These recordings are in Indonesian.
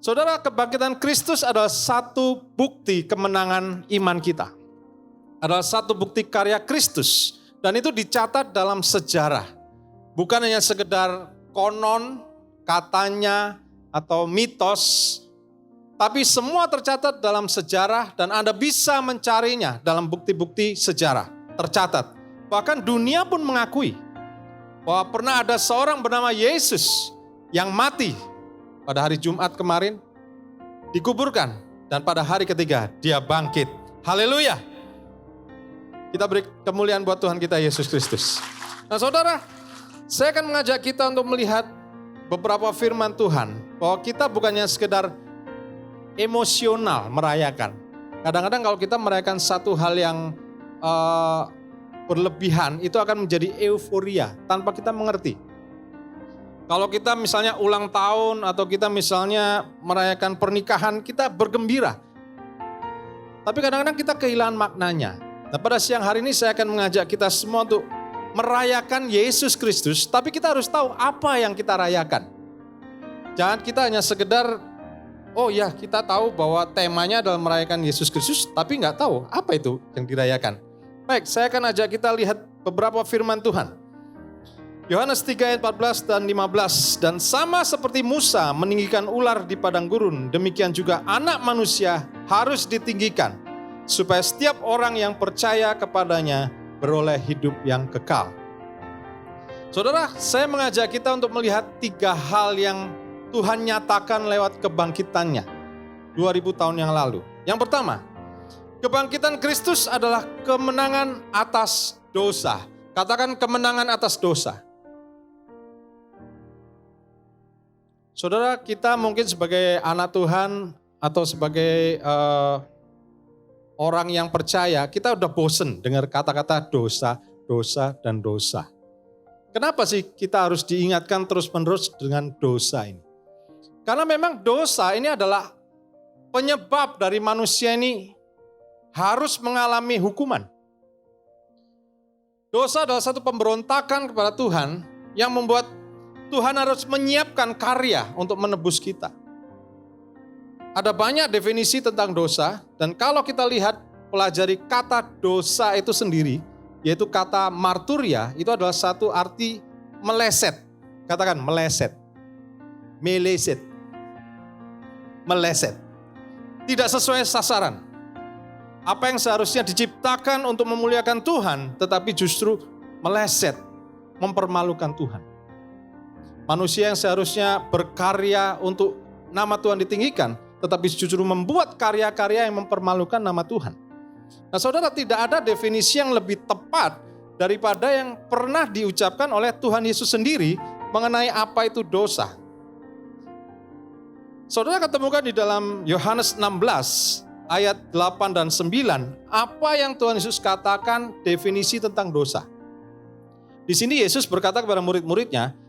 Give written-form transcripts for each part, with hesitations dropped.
Saudara, kebangkitan Kristus adalah satu bukti kemenangan iman kita. Adalah satu bukti karya Kristus. Dan itu dicatat dalam sejarah. Bukan hanya sekedar konon, katanya, atau mitos. Tapi semua tercatat dalam sejarah dan Anda bisa mencarinya dalam bukti-bukti sejarah. Tercatat. Bahkan dunia pun mengakui bahwa pernah ada seorang bernama Yesus yang mati pada hari Jumat kemarin, dikuburkan, dan pada hari ketiga dia bangkit. Haleluya. Kita beri kemuliaan buat Tuhan kita Yesus Kristus. Nah saudara, saya akan mengajak kita untuk melihat beberapa firman Tuhan, bahwa kita bukannya sekedar emosional merayakan. Kadang-kadang kalau kita merayakan satu hal yang berlebihan, itu akan menjadi euforia tanpa kita mengerti. Kalau kita misalnya ulang tahun atau kita misalnya merayakan pernikahan, kita bergembira. Tapi kadang-kadang kita kehilangan maknanya. Nah pada siang hari ini saya akan mengajak kita semua untuk merayakan Yesus Kristus, tapi kita harus tahu apa yang kita rayakan. Jangan kita hanya sekedar, oh ya kita tahu bahwa temanya adalah merayakan Yesus Kristus, tapi nggak tahu apa itu yang dirayakan. Baik, saya akan ajak kita lihat beberapa firman Tuhan. Yohanes 3 ayat 14 dan 15. Dan sama seperti Musa meninggikan ular di padang gurun, demikian juga anak manusia harus ditinggikan, supaya setiap orang yang percaya kepadanya beroleh hidup yang kekal. Saudara, saya mengajak kita untuk melihat 3 hal yang Tuhan nyatakan lewat kebangkitannya 2000 tahun yang lalu. Yang pertama, kebangkitan Kristus adalah kemenangan atas dosa. Katakan kemenangan atas dosa. Saudara, kita mungkin sebagai anak Tuhan atau sebagai orang yang percaya, kita udah bosen dengar kata-kata dosa, dosa, dan dosa. Kenapa sih kita harus diingatkan terus-menerus dengan dosa ini? Karena memang dosa ini adalah penyebab dari manusia ini harus mengalami hukuman. Dosa adalah satu pemberontakan kepada Tuhan yang membuat Tuhan harus menyiapkan karya untuk menebus kita. Ada banyak definisi tentang dosa, dan kalau kita lihat pelajari kata dosa itu sendiri, yaitu kata marturia, itu adalah satu arti meleset. Katakan meleset. Meleset. Meleset. Tidak sesuai sasaran. Apa yang seharusnya diciptakan untuk memuliakan Tuhan, tetapi justru meleset, mempermalukan Tuhan. Manusia yang seharusnya berkarya untuk nama Tuhan ditinggikan, tetapi justru membuat karya-karya yang mempermalukan nama Tuhan. Nah saudara, tidak ada definisi yang lebih tepat daripada yang pernah diucapkan oleh Tuhan Yesus sendiri mengenai apa itu dosa. Saudara ketemukan di dalam Yohanes 16 ayat 8 dan 9, apa yang Tuhan Yesus katakan definisi tentang dosa. Di sini Yesus berkata kepada murid-muridnya,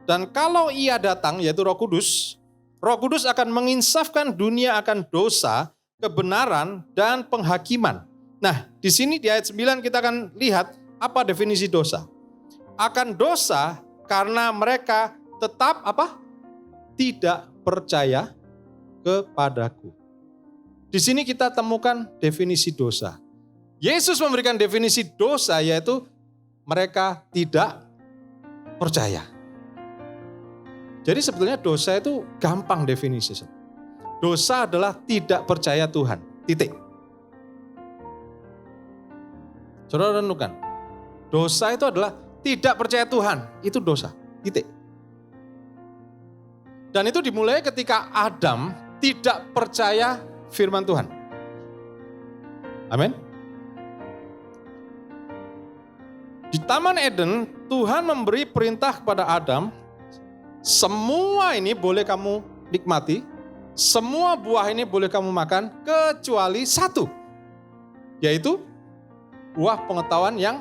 dan kalau ia datang, yaitu Roh Kudus akan menginsafkan dunia akan dosa, kebenaran, dan penghakiman. Nah, di sini di ayat 9 kita akan lihat apa definisi dosa. Akan dosa karena mereka tetap apa? Tidak percaya kepadaku. Di sini kita temukan definisi dosa. Yesus memberikan definisi dosa, yaitu mereka tidak percaya. Jadi sebetulnya dosa itu gampang definisi. Dosa adalah tidak percaya Tuhan. Titik. Saudara renungkan. Dosa itu adalah tidak percaya Tuhan. Itu dosa. Titik. Dan itu dimulai ketika Adam tidak percaya firman Tuhan. Amin. Di Taman Eden, Tuhan memberi perintah kepada Adam, semua ini boleh kamu nikmati, semua buah ini boleh kamu makan, kecuali satu, yaitu buah pengetahuan yang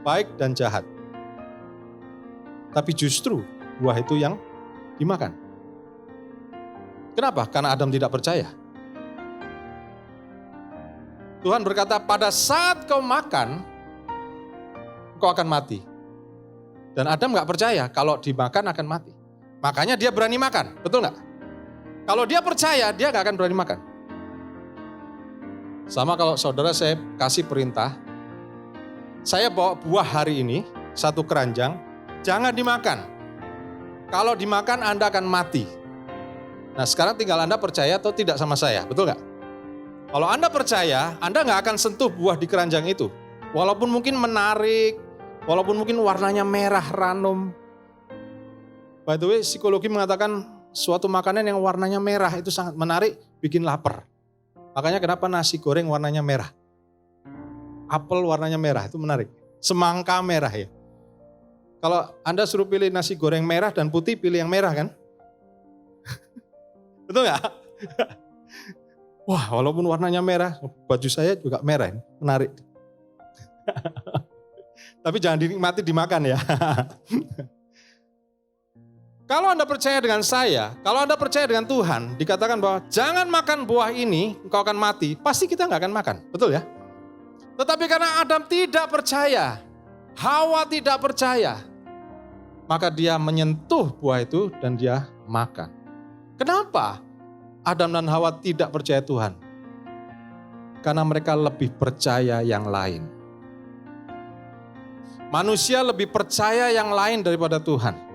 baik dan jahat. Tapi justru buah itu yang dimakan. Kenapa? Karena Adam tidak percaya. Tuhan berkata, pada saat kau makan, kau akan mati. Dan Adam gak percaya kalau dimakan akan mati. Makanya dia berani makan, betul gak? Kalau dia percaya, dia gak akan berani makan. Sama kalau saudara saya kasih perintah, saya bawa buah hari ini, 1 keranjang, jangan dimakan. Kalau dimakan Anda akan mati. Nah sekarang tinggal Anda percaya atau tidak sama saya, betul gak? Kalau Anda percaya, Anda gak akan sentuh buah di keranjang itu. Walaupun mungkin menarik, walaupun mungkin warnanya merah ranum. By the way, psikologi mengatakan suatu makanan yang warnanya merah itu sangat menarik, bikin lapar. Makanya kenapa nasi goreng warnanya merah. Apel warnanya merah, itu menarik. Semangka merah ya. Kalau Anda suruh pilih nasi goreng merah dan putih, pilih yang merah kan? Betul gak? Wah, walaupun warnanya merah, baju saya juga merah, menarik. Tapi jangan dinikmati dimakan ya. Kalau Anda percaya dengan saya, kalau Anda percaya dengan Tuhan, dikatakan bahwa jangan makan buah ini, engkau akan mati, pasti kita nggak akan makan, betul ya? Tetapi karena Adam tidak percaya, Hawa tidak percaya, maka dia menyentuh buah itu dan dia makan. Kenapa Adam dan Hawa tidak percaya Tuhan? Karena mereka lebih percaya yang lain. Manusia lebih percaya yang lain daripada Tuhan.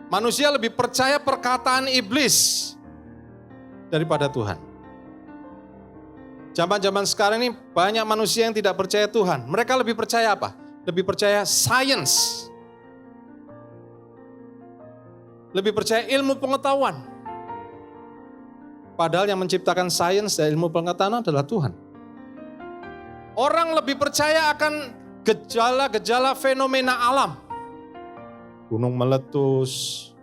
Manusia lebih percaya perkataan iblis daripada Tuhan. Zaman-zaman sekarang ini banyak manusia yang tidak percaya Tuhan. Mereka lebih percaya apa? Lebih percaya science. Lebih percaya ilmu pengetahuan. Padahal yang menciptakan sains dan ilmu pengetahuan adalah Tuhan. Orang lebih percaya akan gejala-gejala fenomena alam. Gunung meletus,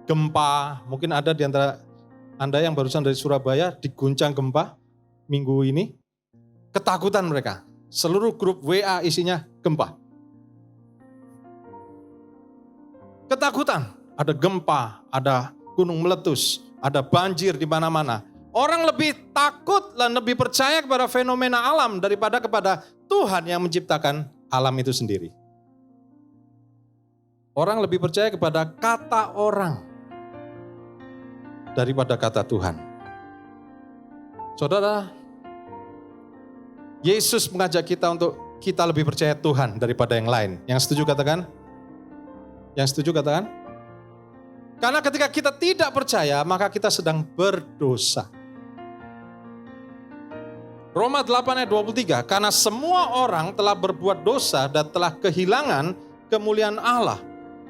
gempa, mungkin ada di antara Anda yang barusan dari Surabaya diguncang gempa minggu ini. Ketakutan mereka, seluruh grup WA isinya gempa. Ketakutan, ada gempa, ada gunung meletus, ada banjir di mana-mana. Orang lebih takut dan lebih percaya kepada fenomena alam daripada kepada Tuhan yang menciptakan alam itu sendiri. Orang lebih percaya kepada kata orang daripada kata Tuhan. Saudara, Yesus mengajak kita untuk kita lebih percaya Tuhan daripada yang lain. Yang setuju katakan? Yang setuju katakan? Karena ketika kita tidak percaya, maka kita sedang berdosa. Roma 8 ayat 23, karena semua orang telah berbuat dosa dan telah kehilangan kemuliaan Allah.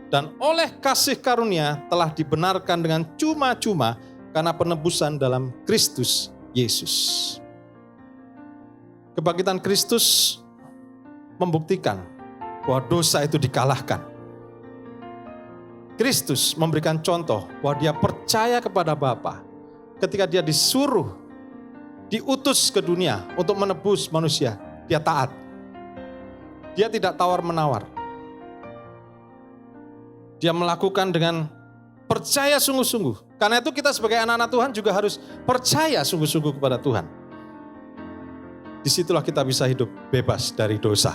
Dan oleh kasih karunia telah dibenarkan dengan cuma-cuma karena penebusan dalam Kristus Yesus. Kebangkitan Kristus membuktikan bahwa dosa itu dikalahkan. Kristus memberikan contoh bahwa dia percaya kepada Bapa ketika dia disuruh, diutus ke dunia untuk menebus manusia. Dia taat. Dia tidak tawar-menawar. Dia melakukan dengan percaya sungguh-sungguh. Karena itu kita sebagai anak-anak Tuhan juga harus percaya sungguh-sungguh kepada Tuhan. Disitulah kita bisa hidup bebas dari dosa.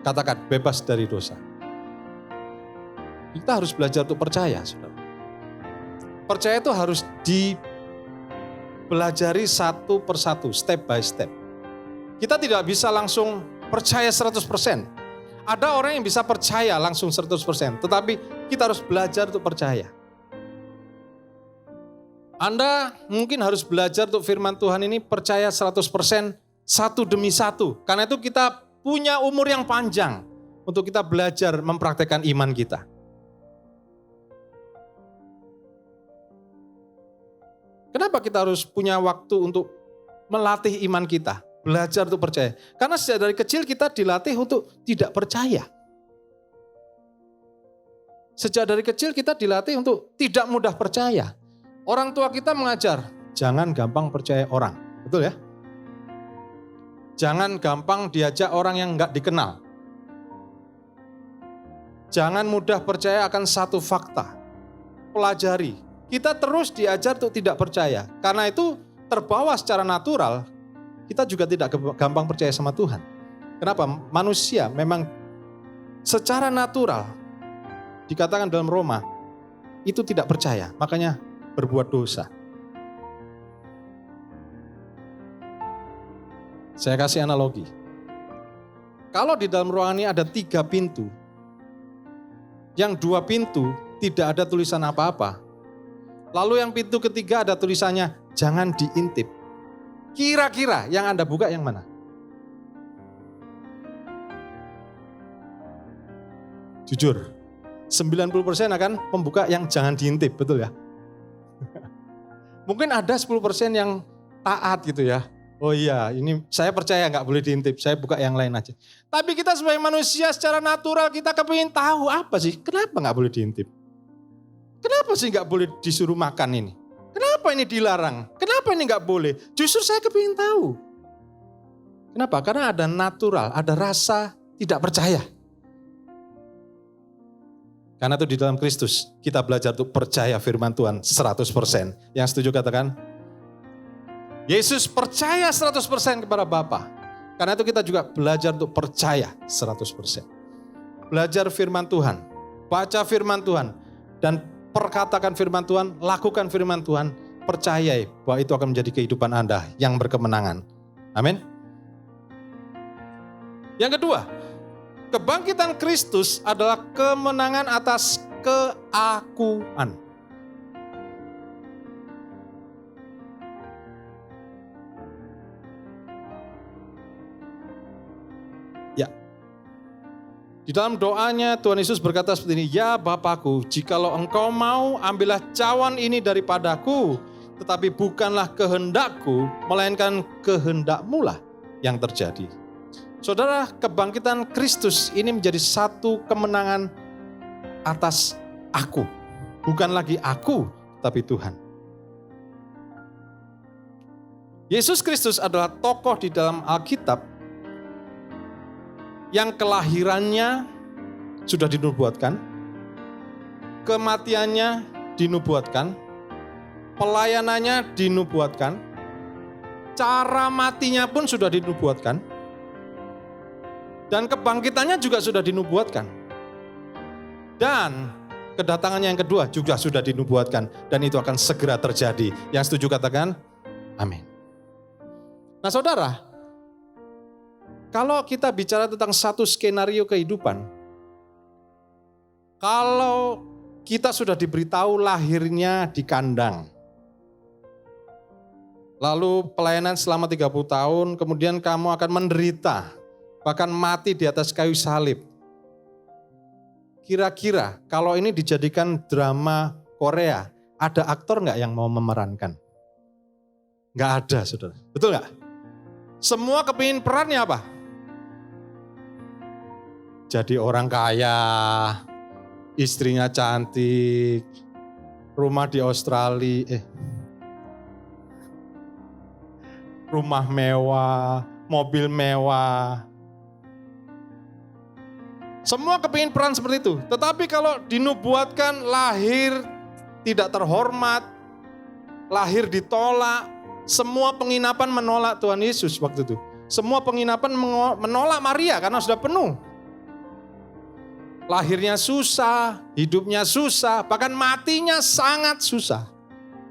Katakan bebas dari dosa. Kita harus belajar untuk percaya, saudara. Percaya itu harus dipelajari satu persatu, step by step. Kita tidak bisa langsung percaya 100%. Ada orang yang bisa percaya langsung 100%, tetapi kita harus belajar untuk percaya. Anda mungkin harus belajar untuk firman Tuhan ini percaya 100%, satu demi satu. Karena itu kita punya umur yang panjang untuk kita belajar mempraktekkan iman kita. Kenapa kita harus punya waktu untuk melatih iman kita? Belajar untuk percaya. Karena sejak dari kecil kita dilatih untuk tidak percaya. Sejak dari kecil kita dilatih untuk tidak mudah percaya. Orang tua kita mengajar, jangan gampang percaya orang. Betul ya? Jangan gampang diajak orang yang enggak dikenal. Jangan mudah percaya akan satu fakta. Pelajari. Kita terus diajar untuk tidak percaya. Karena itu terbawa secara natural, kita juga tidak gampang percaya sama Tuhan. Kenapa? Manusia memang secara natural, dikatakan dalam Roma, itu tidak percaya, makanya berbuat dosa. Saya kasih analogi. Kalau di dalam ruangan ini ada 3 pintu, yang 2 pintu tidak ada tulisan apa-apa. Lalu yang pintu ketiga ada tulisannya, jangan diintip. Kira-kira yang Anda buka yang mana? Jujur, 90% akan membuka yang jangan diintip, betul ya? Mungkin ada 10% yang taat gitu ya. Oh iya, ini saya percaya nggak boleh diintip, saya buka yang lain aja. Tapi kita sebagai manusia secara natural kita kepingin tahu apa sih, kenapa nggak boleh diintip? Kenapa sih nggak boleh disuruh makan ini? Kenapa ini dilarang? Kenapa ini nggak boleh? Justru saya kepingin tahu. Kenapa? Karena ada natural, ada rasa tidak percaya. Karena itu di dalam Kristus kita belajar untuk percaya firman Tuhan 100%. Yang setuju katakan, Yesus percaya 100% kepada Bapa. Karena itu kita juga belajar untuk percaya 100%. Belajar firman Tuhan, baca firman Tuhan, dan perkatakan firman Tuhan, lakukan firman Tuhan, percayai bahwa itu akan menjadi kehidupan Anda yang berkemenangan. Amin. Yang kedua, kebangkitan Kristus adalah kemenangan atas keakuan. Ya, di dalam doanya Tuhan Yesus berkata seperti ini, ya Bapakku, jikalau engkau mau, ambillah cawan ini daripadaku, tetapi bukanlah kehendakku, melainkan kehendakmu lah yang terjadi. Saudara, kebangkitan Kristus ini menjadi satu kemenangan atas aku. Bukan lagi aku, tapi Tuhan. Yesus Kristus adalah tokoh di dalam Alkitab yang kelahirannya sudah dinubuatkan, kematiannya dinubuatkan, pelayanannya dinubuatkan, cara matinya pun sudah dinubuatkan, dan kebangkitannya juga sudah dinubuatkan. Dan kedatangannya yang kedua juga sudah dinubuatkan, dan itu akan segera terjadi. Yang setuju katakan, amin. Nah saudara, kalau kita bicara tentang satu skenario kehidupan, kalau kita sudah diberitahu lahirnya di kandang, lalu pelayanan selama 30 tahun, kemudian kamu akan menderita, bahkan mati di atas kayu salib. Kira-kira kalau ini dijadikan drama Korea, ada aktor nggak yang mau memerankan? Nggak ada, saudara. Betul nggak? Semua kepingin perannya apa? Jadi orang kaya, istrinya cantik, rumah di Australia, rumah mewah, mobil mewah. Semua kepingin peran seperti itu. Tetapi kalau dinubuatkan lahir tidak terhormat, lahir ditolak, semua penginapan menolak Tuhan Yesus waktu itu. Semua penginapan menolak Maria karena sudah penuh. Lahirnya susah, hidupnya susah, bahkan matinya sangat susah.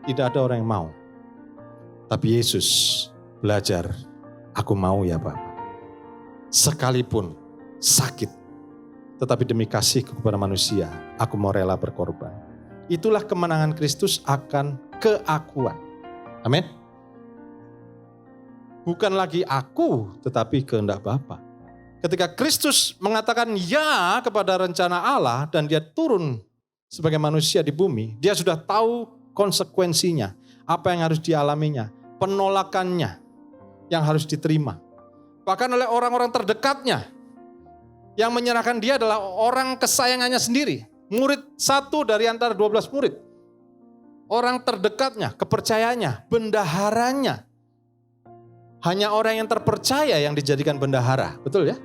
Tidak ada orang yang mau. Tapi Yesus belajar, aku mau ya Bapa. Sekalipun sakit, tetapi demi kasih kepada manusia, aku mau rela berkorban. Itulah kemenangan Kristus akan keakuan. Amin. Bukan lagi aku, tetapi kehendak Bapa. Ketika Kristus mengatakan ya kepada rencana Allah dan dia turun sebagai manusia di bumi, dia sudah tahu konsekuensinya, apa yang harus dialaminya, penolakannya yang harus diterima. Bahkan oleh orang-orang terdekatnya, yang menyerahkan dia adalah orang kesayangannya sendiri, murid satu dari antara 12 murid. Orang terdekatnya, kepercayaannya, bendaharanya. Hanya orang yang terpercaya yang dijadikan bendahara, betul ya?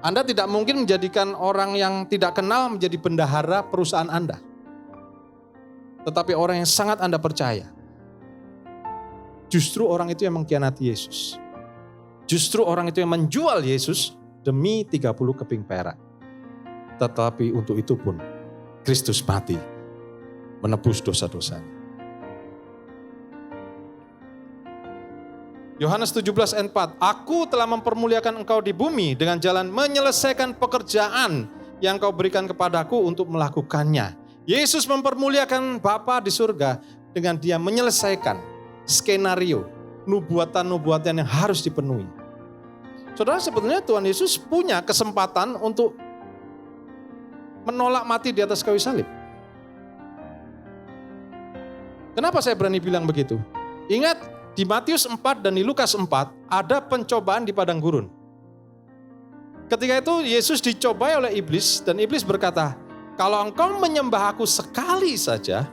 Anda tidak mungkin menjadikan orang yang tidak kenal menjadi bendahara perusahaan Anda. Tetapi orang yang sangat Anda percaya. Justru orang itu yang mengkhianati Yesus. Justru orang itu yang menjual Yesus demi 30 keping perak. Tetapi untuk itu pun Kristus mati menebus dosa-dosanya. Yohanes 17 ayat 4. Aku telah mempermuliakan engkau di bumi dengan jalan menyelesaikan pekerjaan yang kau berikan kepadaku untuk melakukannya. Yesus mempermuliakan Bapa di surga dengan dia menyelesaikan skenario nubuatan-nubuatan yang harus dipenuhi. Saudara, sebetulnya Tuhan Yesus punya kesempatan untuk menolak mati di atas kayu salib. Kenapa saya berani bilang begitu? Ingat, di Matius 4 dan di Lukas 4 ada pencobaan di padang gurun. Ketika itu Yesus dicobai oleh iblis dan iblis berkata, kalau engkau menyembah aku sekali saja,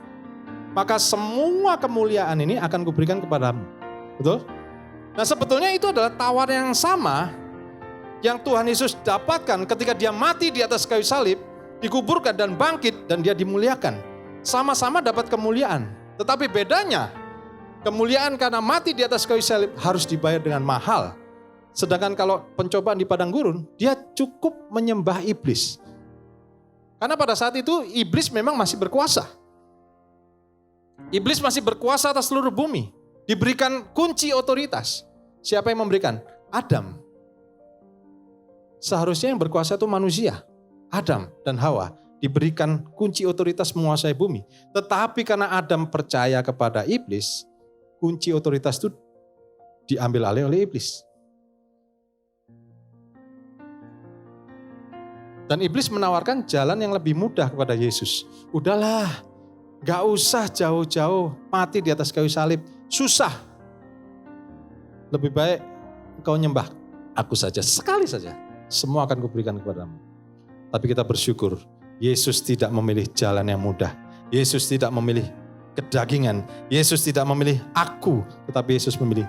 maka semua kemuliaan ini akan kuberikan kepadamu. Betul? Nah, sebetulnya itu adalah tawaran yang sama yang Tuhan Yesus dapatkan ketika dia mati di atas kayu salib, dikuburkan dan bangkit dan dia dimuliakan. Sama-sama dapat kemuliaan. Tetapi bedanya, kemuliaan karena mati di atas kayu salib harus dibayar dengan mahal. Sedangkan kalau pencobaan di padang gurun, dia cukup menyembah iblis. Karena pada saat itu iblis memang masih berkuasa. Iblis masih berkuasa atas seluruh bumi. Diberikan kunci otoritas. Siapa yang memberikan? Adam. Seharusnya yang berkuasa itu manusia. Adam dan Hawa diberikan kunci otoritas menguasai bumi. Tetapi karena Adam percaya kepada iblis, kunci otoritas itu diambil alih oleh iblis. Dan iblis menawarkan jalan yang lebih mudah kepada Yesus. Udahlah, gak usah jauh-jauh mati di atas kayu salib. Susah. Lebih baik engkau nyembah aku saja, sekali saja. Semua akan kuberikan kepadamu. Tapi kita bersyukur, Yesus tidak memilih jalan yang mudah. Yesus tidak memilih kedagingan. Yesus tidak memilih aku, tetapi Yesus memilih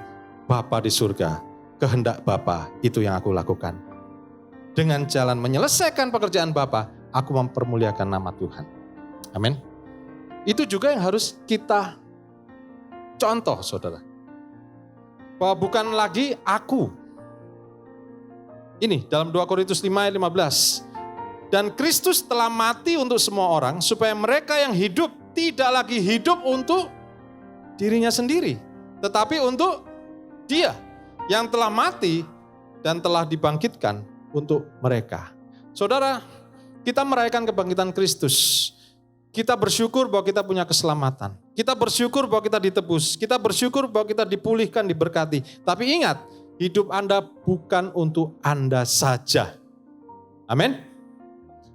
Bapa di surga. Kehendak Bapa itu yang aku lakukan. Dengan jalan menyelesaikan pekerjaan Bapa, aku mempermuliakan nama Tuhan. Amin. Itu juga yang harus kita contoh, saudara. Bahwa bukan lagi aku. Ini dalam 2 Korintus 5 ayat 15. Dan Kristus telah mati untuk semua orang, supaya mereka yang hidup tidak lagi hidup untuk dirinya sendiri, tetapi untuk Dia yang telah mati dan telah dibangkitkan untuk mereka. Saudara, kita merayakan kebangkitan Kristus. Kita bersyukur bahwa kita punya keselamatan. Kita bersyukur bahwa kita ditebus. Kita bersyukur bahwa kita dipulihkan, diberkati. Tapi ingat, hidup Anda bukan untuk Anda saja. Amin.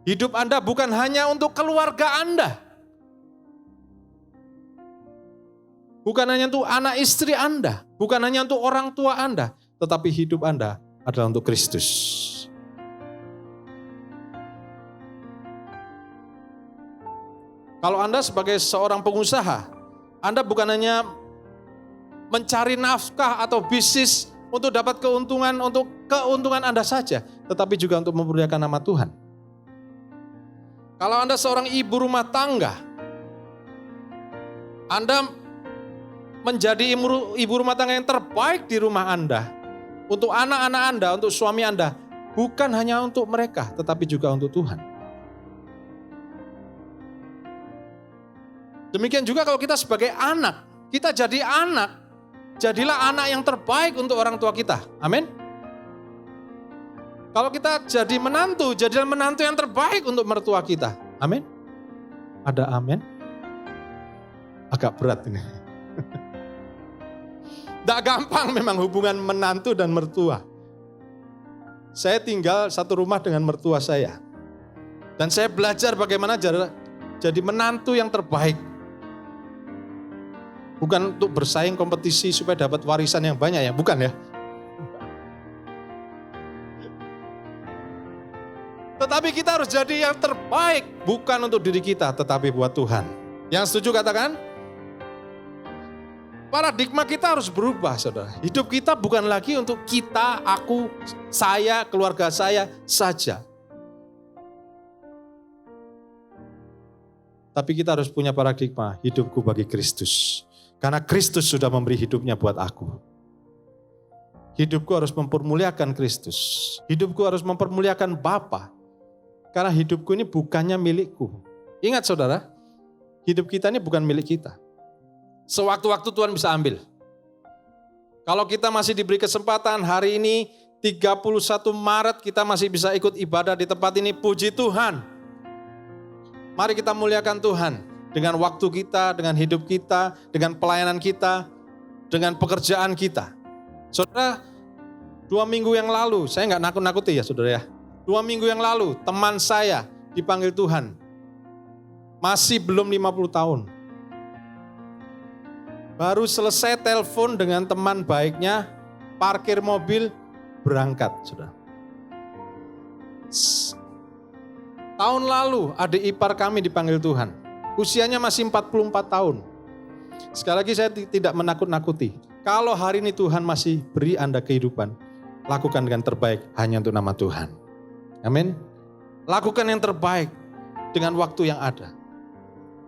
Hidup Anda bukan hanya untuk keluarga Anda. Bukan hanya untuk anak istri Anda. Bukan hanya untuk orang tua Anda. Tetapi hidup Anda adalah untuk Kristus. Kalau Anda sebagai seorang pengusaha, Anda bukan hanya mencari nafkah atau bisnis untuk dapat keuntungan untuk keuntungan Anda saja, tetapi juga untuk memuliakan nama Tuhan. Kalau Anda seorang ibu rumah tangga, Anda menjadi ibu rumah tangga yang terbaik di rumah Anda, untuk anak-anak Anda, untuk suami Anda, bukan hanya untuk mereka, tetapi juga untuk Tuhan. Demikian juga kalau kita sebagai anak, kita jadi anak, jadilah anak yang terbaik untuk orang tua kita. Amin. Kalau kita jadi menantu, jadilah menantu yang terbaik untuk mertua kita. Amin. Ada amin? Agak berat ini. Tidak gampang memang hubungan menantu dan mertua. Saya tinggal satu rumah dengan mertua saya. Dan saya belajar bagaimana jadi menantu yang terbaik. Bukan untuk bersaing kompetisi supaya dapat warisan yang banyak ya, bukan ya. Tetapi kita harus jadi yang terbaik, bukan untuk diri kita, tetapi buat Tuhan. Yang setuju katakan? Paradigma kita harus berubah, saudara. Hidup kita bukan lagi untuk kita, aku, saya, keluarga saya saja. Tapi kita harus punya paradigma, hidupku bagi Kristus. Karena Kristus sudah memberi hidupnya buat aku. Hidupku harus mempermuliakan Kristus. Hidupku harus mempermuliakan Bapa. Karena hidupku ini bukannya milikku. Ingat saudara, hidup kita ini bukan milik kita. Sewaktu-waktu Tuhan bisa ambil. Kalau kita masih diberi kesempatan hari ini 31 Maret kita masih bisa ikut ibadah di tempat ini, puji Tuhan. Mari kita muliakan Tuhan dengan waktu kita, dengan hidup kita, dengan pelayanan kita, dengan pekerjaan kita. Saudara, 2 minggu yang lalu, saya nggak nakut-nakuti ya saudara ya. 2 minggu yang lalu teman saya dipanggil Tuhan. Masih belum 50 tahun. Baru selesai telepon dengan teman baiknya, parkir mobil, berangkat, saudara. Tahun lalu adik ipar kami dipanggil Tuhan. Usianya masih 44 tahun. Sekali lagi saya tidak menakut-nakuti. Kalau hari ini Tuhan masih beri Anda kehidupan, lakukan dengan terbaik hanya untuk nama Tuhan. Amin. Lakukan yang terbaik dengan waktu yang ada.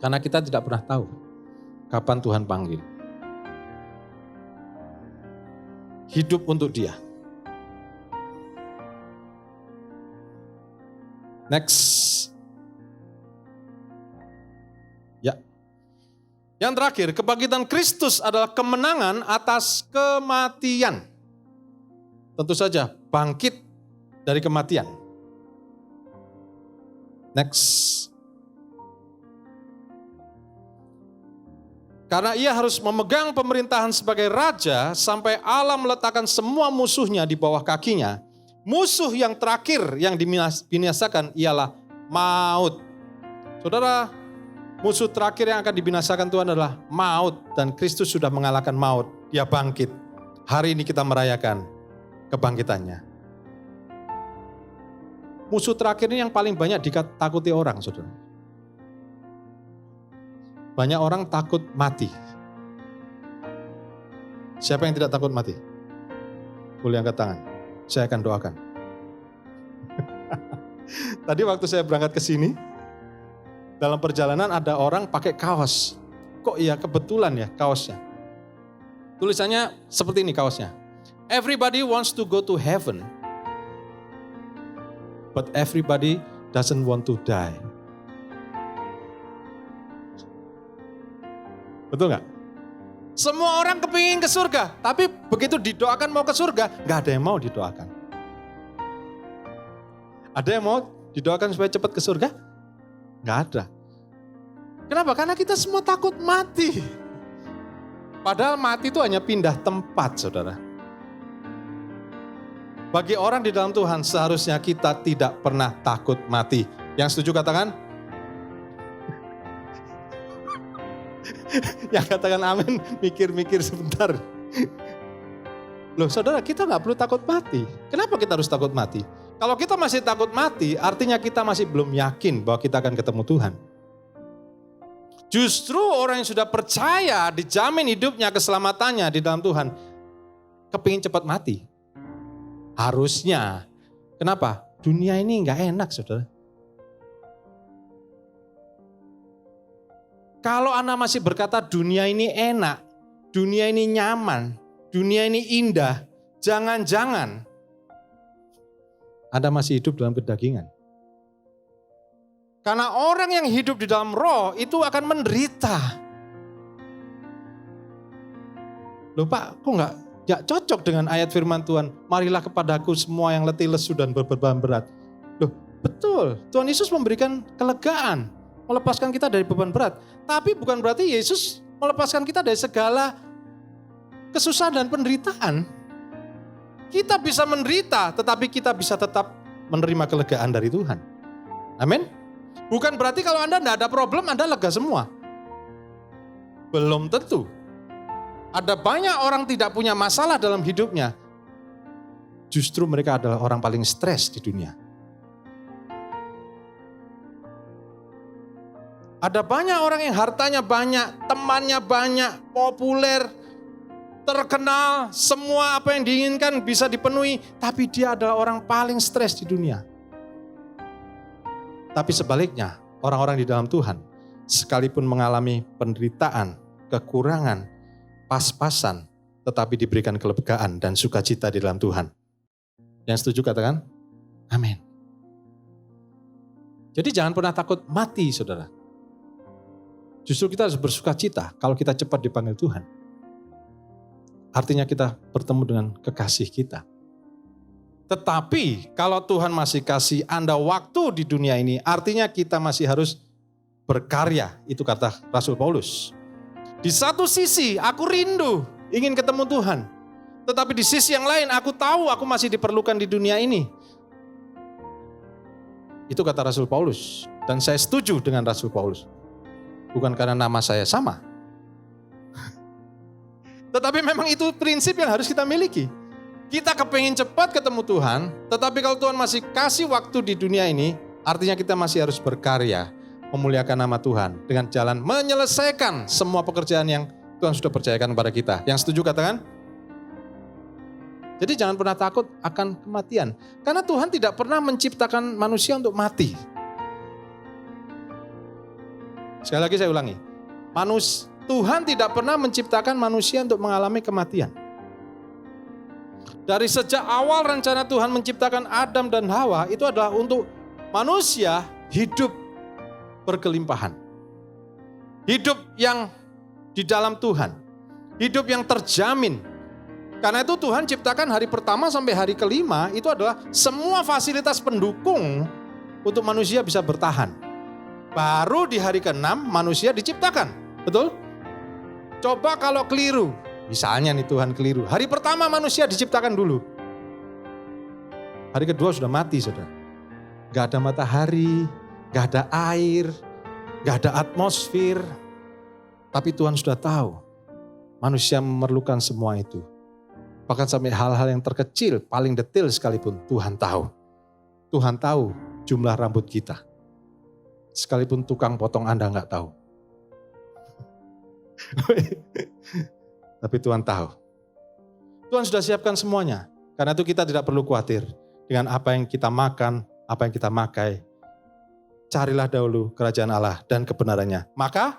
Karena kita tidak pernah tahu kapan Tuhan panggil. Hidup untuk Dia. Next. Ya. Yang terakhir, kebangkitan Kristus adalah kemenangan atas kematian. Tentu saja, bangkit dari kematian. Next. Karena ia harus memegang pemerintahan sebagai raja sampai Allah meletakkan semua musuhnya di bawah kakinya. Musuh yang terakhir yang dibinasakan ialah maut. Saudara, musuh terakhir yang akan dibinasakan Tuhan adalah maut. Dan Kristus sudah mengalahkan maut. Dia bangkit. Hari ini kita merayakan kebangkitannya. Musuh terakhir ini yang paling banyak ditakuti orang, saudara. Banyak orang takut mati. Siapa yang tidak takut mati? Boleh angkat tangan. Saya akan doakan. Tadi waktu saya berangkat ke sini, dalam perjalanan ada orang pakai kaos. Kok iya kebetulan ya kaosnya. Tulisannya seperti ini kaosnya. Everybody wants to go to heaven, but everybody doesn't want to die. Betul nggak? Semua orang kepingin ke surga, tapi begitu didoakan mau ke surga, nggak ada yang mau didoakan. Ada yang mau didoakan supaya cepat ke surga? Nggak ada. Kenapa? Karena kita semua takut mati. Padahal mati itu hanya pindah tempat, saudara. Bagi orang di dalam Tuhan, seharusnya kita tidak pernah takut mati. Yang setuju katakan? Yang katakan amin, mikir-mikir sebentar. Loh saudara, kita gak perlu takut mati. Kenapa kita harus takut mati? Kalau kita masih takut mati, artinya kita masih belum yakin bahwa kita akan ketemu Tuhan. Justru orang yang sudah percaya, dijamin hidupnya, keselamatannya di dalam Tuhan, kepingin cepat mati. Harusnya. Kenapa? Dunia ini gak enak, saudara. Kalau Anda masih berkata dunia ini enak, dunia ini nyaman, dunia ini indah, jangan-jangan Anda masih hidup dalam kedagingan. Karena orang yang hidup di dalam roh itu akan menderita. Loh Pak, kok nggak cocok dengan ayat firman Tuhan, marilah kepadaku semua yang letih lesu dan berbeban berat. Loh betul, Tuhan Yesus memberikan kelegaan. Melepaskan kita dari beban berat. Tapi bukan berarti Yesus melepaskan kita dari segala kesusahan dan penderitaan. Kita bisa menderita, tetapi kita bisa tetap menerima kelegaan dari Tuhan. Amin. Bukan berarti kalau Anda tidak ada problem, Anda lega semua. Belum tentu. Ada banyak orang tidak punya masalah dalam hidupnya. Justru mereka adalah orang paling stres di dunia. Ada banyak orang yang hartanya banyak, temannya banyak, populer, terkenal, semua apa yang diinginkan bisa dipenuhi, tapi dia adalah orang paling stres di dunia. Tapi sebaliknya, orang-orang di dalam Tuhan, sekalipun mengalami penderitaan, kekurangan, pas-pasan, tetapi diberikan kelegaan dan sukacita di dalam Tuhan. Yang setuju katakan, amin. Jadi jangan pernah takut mati, saudara. Justru kita harus bersuka cita kalau kita cepat dipanggil Tuhan. artinya kita bertemu dengan kekasih kita. Tetapi kalau Tuhan masih kasih Anda waktu di dunia ini, artinya kita masih harus berkarya. Itu kata Rasul Paulus. Di satu sisi aku rindu ingin ketemu Tuhan. Tetapi di sisi yang lain aku tahu aku masih diperlukan di dunia ini. Itu kata Rasul Paulus. Dan saya setuju dengan Rasul Paulus. Bukan karena nama saya sama. Tetapi memang itu prinsip yang harus kita miliki. Kita kepengen cepat ketemu Tuhan, tetapi kalau Tuhan masih kasih waktu di dunia ini, artinya kita masih harus berkarya, memuliakan nama Tuhan dengan jalan menyelesaikan semua pekerjaan yang Tuhan sudah percayakan kepada kita. Yang setuju katakan? Jadi jangan pernah takut akan kematian. Karena Tuhan tidak pernah menciptakan manusia untuk mati. Sekali lagi saya ulangi. Tuhan tidak pernah menciptakan manusia untuk mengalami kematian. Dari sejak awal rencana Tuhan menciptakan Adam dan Hawa itu adalah untuk manusia hidup berkelimpahan. Hidup yang di dalam Tuhan. Hidup yang terjamin. Karena itu Tuhan ciptakan hari pertama sampai hari kelima itu adalah semua fasilitas pendukung untuk manusia bisa bertahan. Baru di hari ke-6 manusia diciptakan. Betul? Coba kalau keliru. Misalnya nih Tuhan keliru. Hari pertama manusia diciptakan dulu. Hari kedua sudah mati saudara. Gak ada matahari, gak ada air, gak ada atmosfer. Tapi Tuhan sudah tahu manusia memerlukan semua itu. Bahkan sampai hal-hal yang terkecil, paling detail sekalipun Tuhan tahu. Tuhan tahu jumlah rambut kita. Sekalipun tukang potong Anda gak tahu. Tapi Tuhan tahu. Tuhan sudah siapkan semuanya. Karena itu kita tidak perlu khawatir dengan apa yang kita makan, apa yang kita makai. Carilah dahulu kerajaan Allah dan kebenarannya. Maka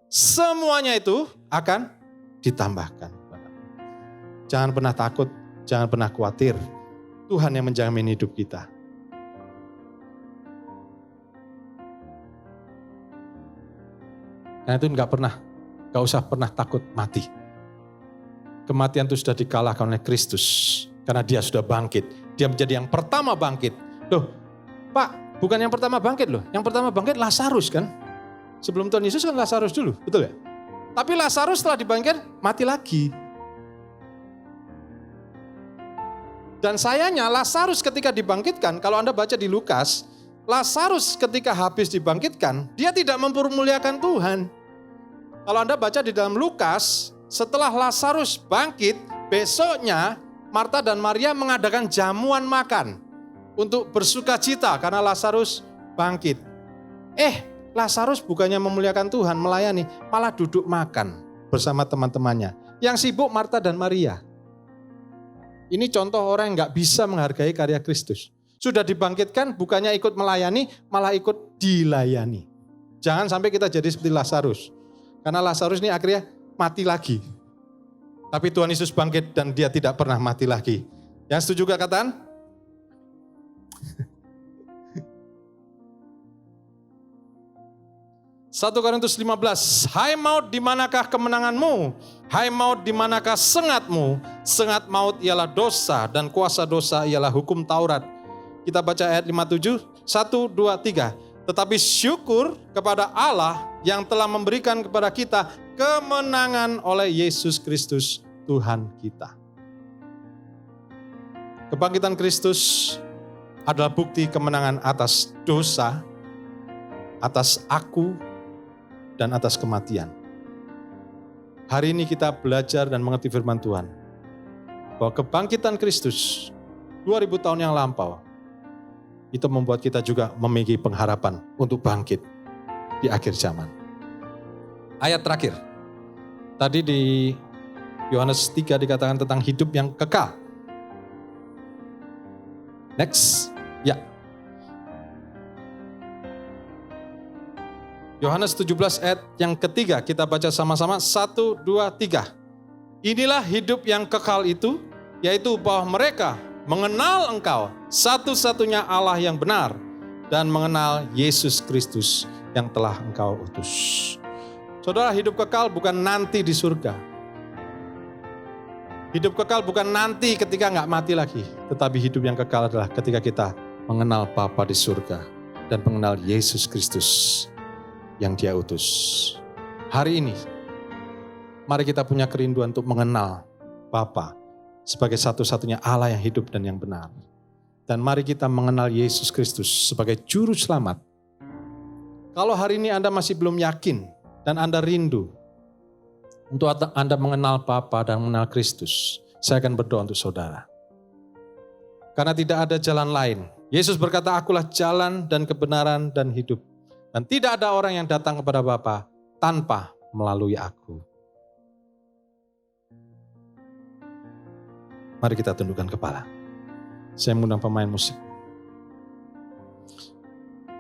semuanya itu akan ditambahkan. Jangan pernah takut, jangan pernah khawatir. Tuhan yang menjamin hidup kita. Karena itu gak usah pernah takut mati. Kematian itu sudah dikalahkan oleh Kristus. Karena dia sudah bangkit. Dia menjadi yang pertama bangkit. Loh, Pak, bukan yang pertama bangkit loh. Yang pertama bangkit Lazarus kan. Sebelum Tuhan Yesus kan Lazarus dulu, betul ya? Tapi Lazarus setelah dibangkit, mati lagi. Dan sayangnya Lazarus ketika dibangkitkan, kalau Anda baca di Lukas, Lazarus ketika habis dibangkitkan, dia tidak mempermuliakan Tuhan. Kalau Anda baca di dalam Lukas, setelah Lazarus bangkit, besoknya Marta dan Maria mengadakan jamuan makan untuk bersuka cita karena Lazarus bangkit. Lazarus bukannya memuliakan Tuhan, melayani, malah duduk makan bersama teman-temannya. Yang sibuk Marta dan Maria. Ini contoh orang yang gak bisa menghargai karya Kristus. Sudah dibangkitkan, bukannya ikut melayani, malah ikut dilayani. Jangan sampai kita jadi seperti Lazarus. Karena Lazarus ini akhirnya mati lagi. Tapi Tuhan Yesus bangkit dan dia tidak pernah mati lagi. Yang setuju gak katakan? 1 Korintus 15, hai maut di manakah kemenanganmu? Hai maut di manakah sengatmu? Sengat maut ialah dosa dan kuasa dosa ialah hukum Taurat. Kita baca ayat 57, 1, 2, 3. Tetapi syukur kepada Allah yang telah memberikan kepada kita kemenangan oleh Yesus Kristus Tuhan kita. Kebangkitan Kristus adalah bukti kemenangan atas dosa, atas aku, dan atas kematian. Hari ini kita belajar dan mengerti firman Tuhan. Bahwa kebangkitan Kristus 2000 tahun yang lampau, itu membuat kita juga memiliki pengharapan untuk bangkit di akhir zaman. Ayat terakhir. Tadi di Yohanes 3 dikatakan tentang hidup yang kekal. Next. Ya. Yohanes 17 ayat yang ketiga, kita baca sama-sama, 1, 2, 3. Inilah hidup yang kekal itu, yaitu bahwa mereka mengenal Engkau, satu-satunya Allah yang benar, dan mengenal Yesus Kristus yang telah Engkau utus. Saudara, hidup kekal bukan nanti di surga. Hidup kekal bukan nanti ketika nggak mati lagi. Tetapi hidup yang kekal adalah ketika kita mengenal Bapa di surga. Dan mengenal Yesus Kristus yang Dia utus. Hari ini, mari kita punya kerinduan untuk mengenal Bapa sebagai satu-satunya Allah yang hidup dan yang benar. Dan mari kita mengenal Yesus Kristus sebagai Juru Selamat. Kalau hari ini Anda masih belum yakin dan Anda rindu untuk Anda mengenal Bapa dan mengenal Kristus, saya akan berdoa untuk saudara. Karena tidak ada jalan lain. Yesus berkata, akulah jalan dan kebenaran dan hidup. Dan tidak ada orang yang datang kepada Bapa tanpa melalui aku. Mari kita tundukkan kepala. Saya mengundang pemain musik.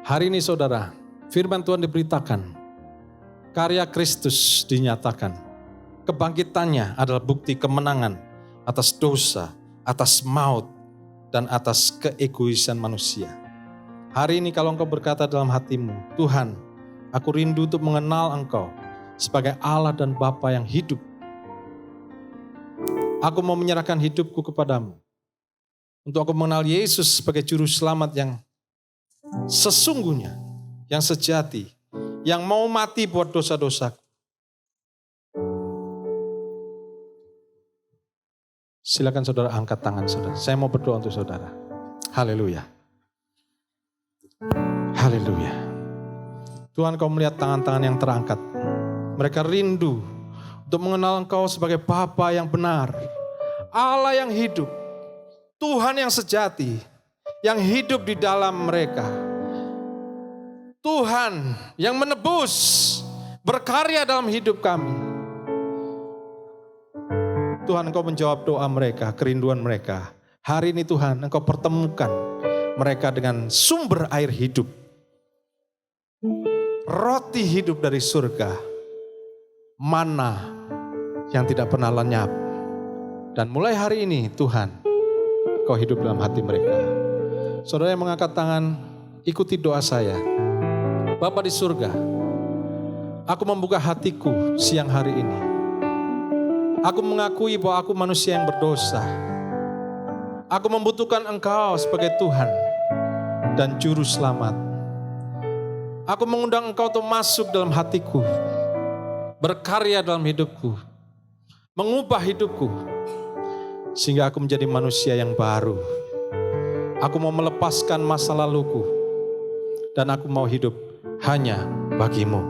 Hari ini saudara, firman Tuhan diberitakan. Karya Kristus dinyatakan. Kebangkitannya adalah bukti kemenangan atas dosa, atas maut, dan atas keegoisan manusia. Hari ini kalau engkau berkata dalam hatimu, Tuhan, aku rindu untuk mengenal Engkau sebagai Allah dan Bapa yang hidup. Aku mau menyerahkan hidupku kepadamu. Untuk aku mengenal Yesus sebagai Juru Selamat yang sesungguhnya, yang sejati, yang mau mati buat dosa-dosaku. Silakan saudara angkat tangan saudara. Saya mau berdoa untuk saudara. Haleluya. Haleluya. Tuhan, Kau melihat tangan-tangan yang terangkat. Mereka rindu untuk mengenal Engkau sebagai Bapa yang benar. Allah yang hidup. Tuhan yang sejati. Yang hidup di dalam mereka. Tuhan yang menebus. Berkarya dalam hidup kami. Tuhan, Engkau menjawab doa mereka, kerinduan mereka. Hari ini Tuhan, Engkau pertemukan mereka dengan sumber air hidup. Roti hidup dari surga. Mana yang tidak pernah lenyap. Dan mulai hari ini Tuhan, Engkau hidup dalam hati mereka. Saudara yang mengangkat tangan, ikuti doa saya. Bapa di surga, aku membuka hatiku siang hari ini. Aku mengakui bahwa aku manusia yang berdosa. Aku membutuhkan Engkau sebagai Tuhan dan Juru Selamat. Aku mengundang Engkau untuk masuk dalam hatiku, berkarya dalam hidupku, mengubah hidupku, sehingga aku menjadi manusia yang baru. Aku mau melepaskan masa laluku, dan aku mau hidup hanya bagi-Mu.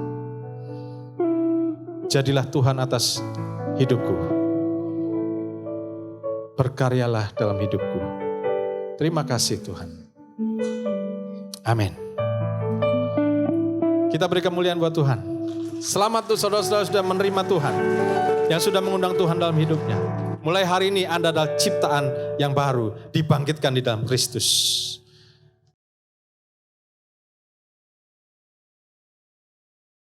Jadilah Tuhan atas hidupku. Berkaryalah dalam hidupku. Terima kasih Tuhan. Amin. Kita beri kemuliaan buat Tuhan. Selamat untuk saudara-saudara sudah menerima Tuhan. Yang sudah mengundang Tuhan dalam hidupnya. Mulai hari ini Anda adalah ciptaan yang baru. Dibangkitkan di dalam Kristus.